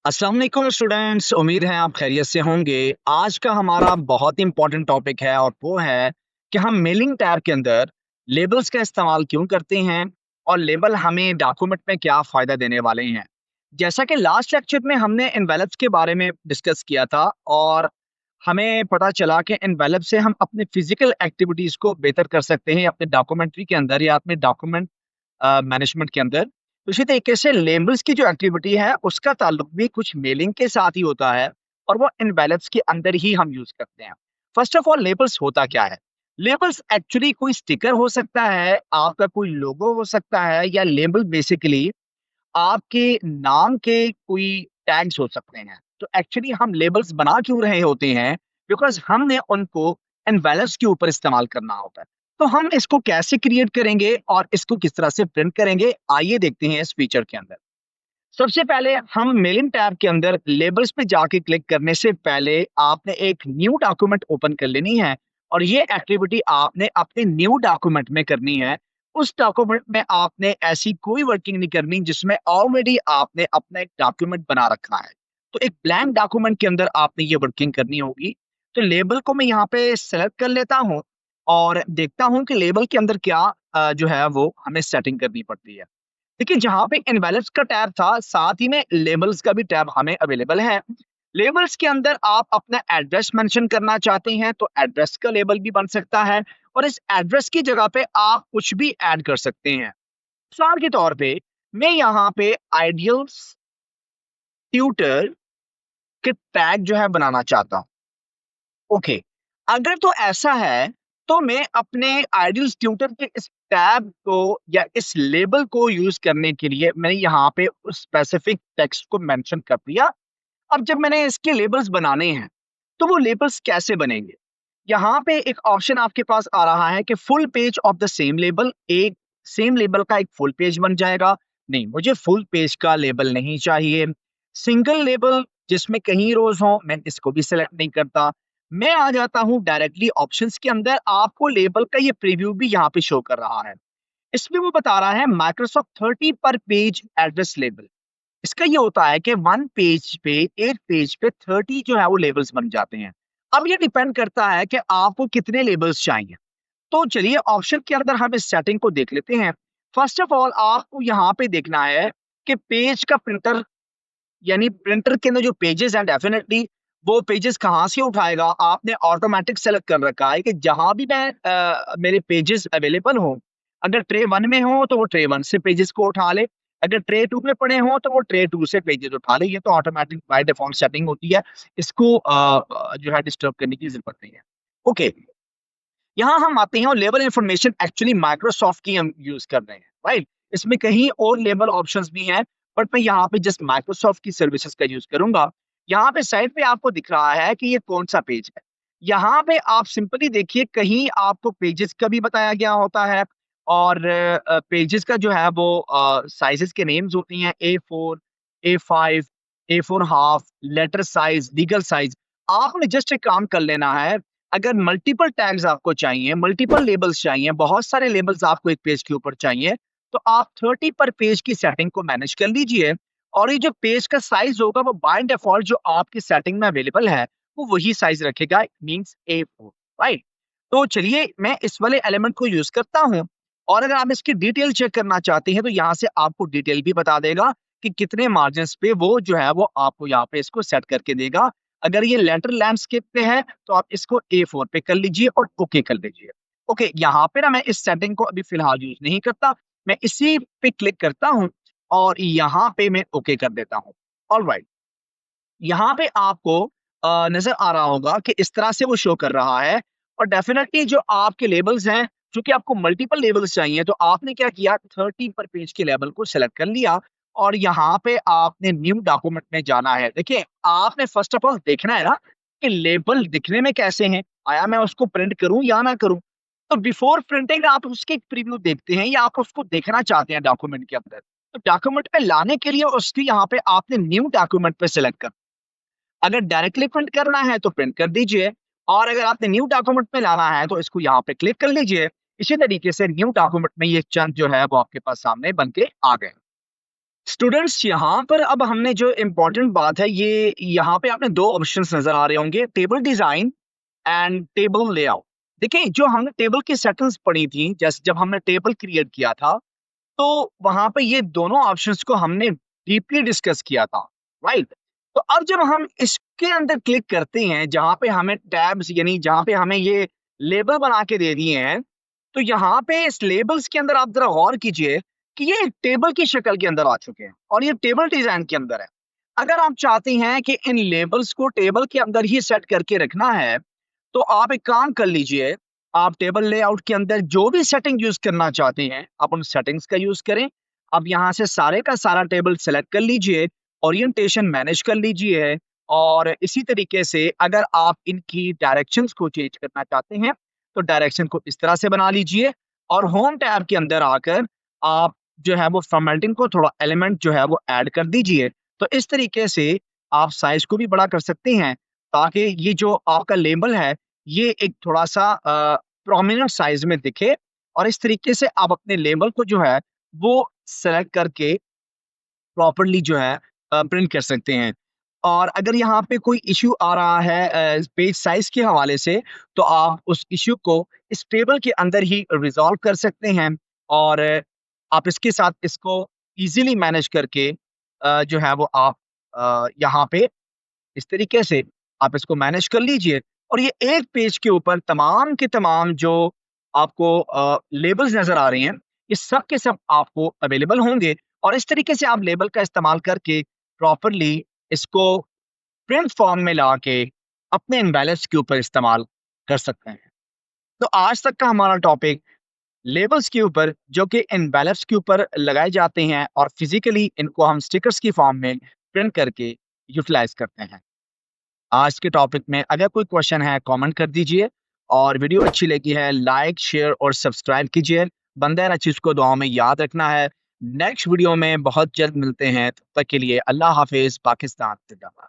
अस्सलाम वालेकुम स्टूडेंट्स, उम्मीद है आप खैरियत से होंगे। आज का हमारा बहुत ही इंपॉर्टेंट टॉपिक है और वो है कि हम मेलिंग टैब के अंदर लेबल्स का इस्तेमाल क्यों करते हैं और लेबल हमें डॉक्यूमेंट में क्या फ़ायदा देने वाले हैं। जैसा कि लास्ट लेक्चर में हमने एनवेलप्स के बारे में डिस्कस किया था और हमें पता चला कि एनवेलप से हम अपने फिजिकल एक्टिविटीज़ को बेहतर कर सकते हैं अपने डॉक्यूमेंट्री के अंदर या अपने डॉक्यूमेंट मैनेजमेंट के अंदर। तो इसी तरीके से लेबल्स की जो एक्टिविटी है उसका ताल्लुक भी कुछ मेलिंग के साथ ही होता है और वो एनवेलप्स के अंदर ही हम यूज करते हैं। फर्स्ट ऑफ ऑल लेबल्स होता क्या है? लेबल्स एक्चुअली कोई स्टिकर हो सकता है, आपका कोई लोगो हो सकता है, या लेबल बेसिकली आपके नाम के कोई टैग्स हो सकते हैं। तो एक्चुअली हम लेबल्स बना क्यों रहे होते हैं? बिकॉज हमने उनको एनवेलप्स के ऊपर इस्तेमाल करना होता है। तो हम इसको कैसे क्रिएट करेंगे और इसको किस तरह से प्रिंट करेंगे, आइए देखते हैं इस फीचर के अंदर। सबसे पहले हम मेलिंग टैब के अंदर लेबल्स पे जाके क्लिक करने से पहले आपने एक न्यू डॉक्यूमेंट ओपन कर लेनी है और ये एक्टिविटी आपने अपने न्यू डॉक्यूमेंट में करनी है। उस डॉक्यूमेंट में आपने ऐसी कोई वर्किंग नहीं करनी जिसमें ऑलरेडी आपने अपना एक डॉक्यूमेंट बना रखा है। तो एक ब्लैंक डॉक्यूमेंट के अंदर आपने ये वर्किंग करनी होगी। तो लेबल को मैं यहाँ पे सेलेक्ट कर लेता हूँ और देखता हूँ कि लेबल के अंदर क्या जो है वो हमें सेटिंग करनी पड़ती है। देखिए, जहाँ पे एनवेलप्स का टैब था, साथ ही में लेबल्स का भी टैब हमें अवेलेबल है। लेबल्स के अंदर आप अपना एड्रेस मेंशन करना चाहते हैं तो एड्रेस का लेबल भी बन सकता है और इस एड्रेस की जगह पे आप कुछ भी ऐड कर सकते हैं। मिसाल के तौर पे मैं यहाँ पे आइडियल्स ट्यूटर के टैग जो है बनाना चाहता हूँ। ओके, अगर तो ऐसा है तो मैं अपने आइडियल ट्यूटर के इस टैब को या इस लेबल को यूज करने के लिए मैंने यहाँ पे उस स्पेसिफिक टेक्स्ट को मेंशन कर दिया। अब जब मैंने इसके लेबल्स बनाने हैं तो वो लेबल्स कैसे बनेंगे? यहाँ पे एक ऑप्शन आपके पास आ रहा है कि full page of the same label, एक सेम लेबल का एक फुल पेज बन जाएगा। नहीं, मुझे फुल पेज का लेबल नहीं चाहिए। सिंगल लेबल जिसमें कहीं रोज हो, मैं इसको भी सिलेक्ट नहीं करता। मैं आ जाता हूँ डायरेक्टली ऑप्शंस के अंदर। आपको लेबल का ये प्रीव्यू भी यहाँ पे शो कर रहा है। इसमें वो बता रहा है माइक्रोसॉफ्ट 30 पर पेज एड्रेस लेबल। इसका ये होता है कि वन पेज पे, एक पेज पे 30 जो है वो लेबल्स बन जाते हैं। अब ये डिपेंड करता है कि आपको कितने लेबल्स चाहिए। तो चलिए ऑप्शन के अंदर हम इस सेटिंग को देख लेते हैं। फर्स्ट ऑफ ऑल आपको यहाँ पे देखना है कि पेज का प्रिंटर, यानी प्रिंटर के अंदर जो पेजेस हैं, डेफिनेटली वो पेजेस कहाँ से उठाएगा। आपने ऑटोमेटिक सेलेक्ट कर रखा है कि जहां भी मैं मेरे पेजेस अवेलेबल हो, अगर ट्रे 1 में हो तो वो ट्रे 1 से पेजेस को उठा ले, अगर ट्रे 2 में पड़े हो तो वो ट्रे 2 से पेजेस उठा ले। ये तो ऑटोमेटिक बाय डिफॉल्ट सेटिंग होती है, इसको जो है डिस्टर्ब करने की जरूरत नहीं है। ओके, यहाँ हम आते हैं और लेबल इंफॉर्मेशन एक्चुअली माइक्रोसॉफ्ट की हम यूज कर रहे हैं, राइट। इसमें कहीं और लेबल ऑप्शंस भी हैं, बट मैं यहाँ पे जस्ट माइक्रोसॉफ्ट की सर्विसेज का यूज करूंगा। यहाँ पे साइड पे आपको दिख रहा है कि ये कौन सा पेज है। यहाँ पे आप सिंपली देखिए, कहीं आपको पेजेस का भी बताया गया होता है और पेजेस का जो है वो साइजेस के नेम्स होती हैं, A4, A5, A4 half, letter size, legal size. आपने जस्ट एक काम कर लेना है। अगर मल्टीपल टैग्स आपको चाहिए, मल्टीपल लेबल्स चाहिए, बहुत सारे लेबल्स आपको एक पेज के ऊपर चाहिए, तो आप 30 पर पेज की सेटिंग को मैनेज कर लीजिए और ये जो पेज का साइज होगा वो बाय डिफॉल्ट जो आपकी सेटिंग में अवेलेबल है वो वही साइज रखेगा, मींस A4, राइट। तो चलिए मैं इस वाले एलिमेंट को यूज करता हूँ और अगर आप इसकी डिटेल चेक करना चाहते हैं तो यहाँ से आपको डिटेल भी बता देगा कि कितने मार्जिन पे वो जो है वो आपको यहाँ पे इसको सेट करके देगा। अगर ये लेटर लैंडस्केप पे है तो आप इसको A4 पे कर लीजिए और ओके कर लीजिए। ओके, यहाँ पे ना मैं इस सेटिंग को अभी फिलहाल यूज नहीं करता, मैं इसी पे क्लिक करता हूँ और यहाँ पे मैं ओके कर देता हूँ। ऑलराइट, यहाँ पे आपको नजर आ रहा होगा कि इस तरह से वो शो कर रहा है और डेफिनेटली जो आपके लेबल्स हैं, चूंकि आपको मल्टीपल लेबल्स चाहिए तो आपने क्या किया, 30 पर पेज के लेबल को सिलेक्ट कर लिया और यहाँ पे आपने न्यू डॉक्यूमेंट में जाना है। देखिए, आपने फर्स्ट ऑफ ऑल देखना है ना कि लेबल दिखने में कैसे हैं, आया मैं उसको प्रिंट करूं या ना करूं। तो बिफोर प्रिंटिंग आप उसके एक प्रीव्यू देखते हैं या आप उसको देखना चाहते हैं डॉक्यूमेंट के अंदर, तो डॉक्यूमेंट पे लाने के लिए उसकी यहाँ पे आपने न्यू डॉक्यूमेंट पे सिलेक्ट कर, अगर डायरेक्टली प्रिंट करना है तो प्रिंट कर दीजिए और अगर आपने न्यू डॉक्यूमेंट में लाना है तो इसको यहाँ पे क्लिक कर लीजिए। इसी तरीके से न्यू डॉक्यूमेंट में ये चंद जो है वो आपके पास सामने बन के आ गए। स्टूडेंट्स यहाँ पर अब हमने जो इम्पोर्टेंट बात है, ये यहाँ पे आपने दो ऑप्शंस नजर आ रहे होंगे, table design and table layout. देखिए, जो हमने टेबल की सेटिंग्स पढ़ी थी, जैसे जब हमने टेबल क्रिएट किया था, तो वहां पे ये दोनों ऑप्शंस को हमने डीपली डिस्कस किया था, राइट? तो अब जब हम इसके अंदर क्लिक करते हैं, जहां पे हमें टैब्स यानी जहां पे हमें ये लेबल बना के दे दिए हैं, तो यहाँ पे इस लेबल्स के अंदर आप जरा गौर कीजिए कि ये एक टेबल की शक्ल के अंदर आ चुके हैं और ये टेबल डिजाइन के अंदर है। अगर आप चाहते हैं कि इन लेबल्स को टेबल के अंदर ही सेट करके रखना है, तो आप एक काम कर लीजिए, आप टेबल लेआउट के अंदर जो भी सेटिंग यूज करना चाहते हैं, आप उन सेटिंग्स का यूज करें। अब यहाँ से सारे का सारा टेबल सेलेक्ट कर लीजिए, ओरिएंटेशन मैनेज कर लीजिए, और इसी तरीके से अगर आप इनकी डायरेक्शंस को चेंज करना चाहते हैं, तो डायरेक्शन को इस तरह से बना लीजिए, और होम टैब के अंदर आकर आप जो है वो फॉर्मेटिंग को थोड़ा एलिमेंट जो है वो ऐड कर दीजिए। तो इस तरीके से आप साइज को भी बड़ा कर सकते हैं, ताकि ये जो आपका लेबल है ये एक थोड़ा सा प्रोमिनेंट साइज में दिखे, और इस तरीके से आप अपने लेबल को जो है वो सेलेक्ट करके प्रॉपर्ली जो है प्रिंट कर सकते हैं। और अगर यहाँ पे कोई इश्यू आ रहा है पेज साइज के हवाले से, तो आप उस इश्यू को इस टेबल के अंदर ही रिजॉल्व कर सकते हैं, और आप इसके साथ इसको इजीली मैनेज करके जो है वो आप यहाँ पे इस तरीके से आप इसको मैनेज कर लीजिए, और ये एक पेज के ऊपर तमाम के तमाम जो आपको लेबल्स नजर आ रहे हैं, ये सब के सब आपको अवेलेबल होंगे, और इस तरीके से आप लेबल का इस्तेमाल करके प्रॉपरली इसको प्रिंट फॉर्म में ला के अपने एनवेलप्स के ऊपर इस्तेमाल कर सकते हैं। तो आज तक का हमारा टॉपिक लेबल्स के ऊपर, जो कि एनवेलप्स के ऊपर लगाए जाते हैं और फिजिकली इनको हम स्टिकर्स की फॉर्म में प्रिंट करके यूटिलाइज करते हैं। आज के टॉपिक में अगर कोई क्वेश्चन है कमेंट कर दीजिए, और वीडियो अच्छी लगी है लाइक शेयर और सब्सक्राइब कीजिए। बंदे चीज को दुआ में याद रखना है। नेक्स्ट वीडियो में बहुत जल्द मिलते हैं, तब तक के लिए अल्लाह हाफिज। पाकिस्तान जिंदाबाद।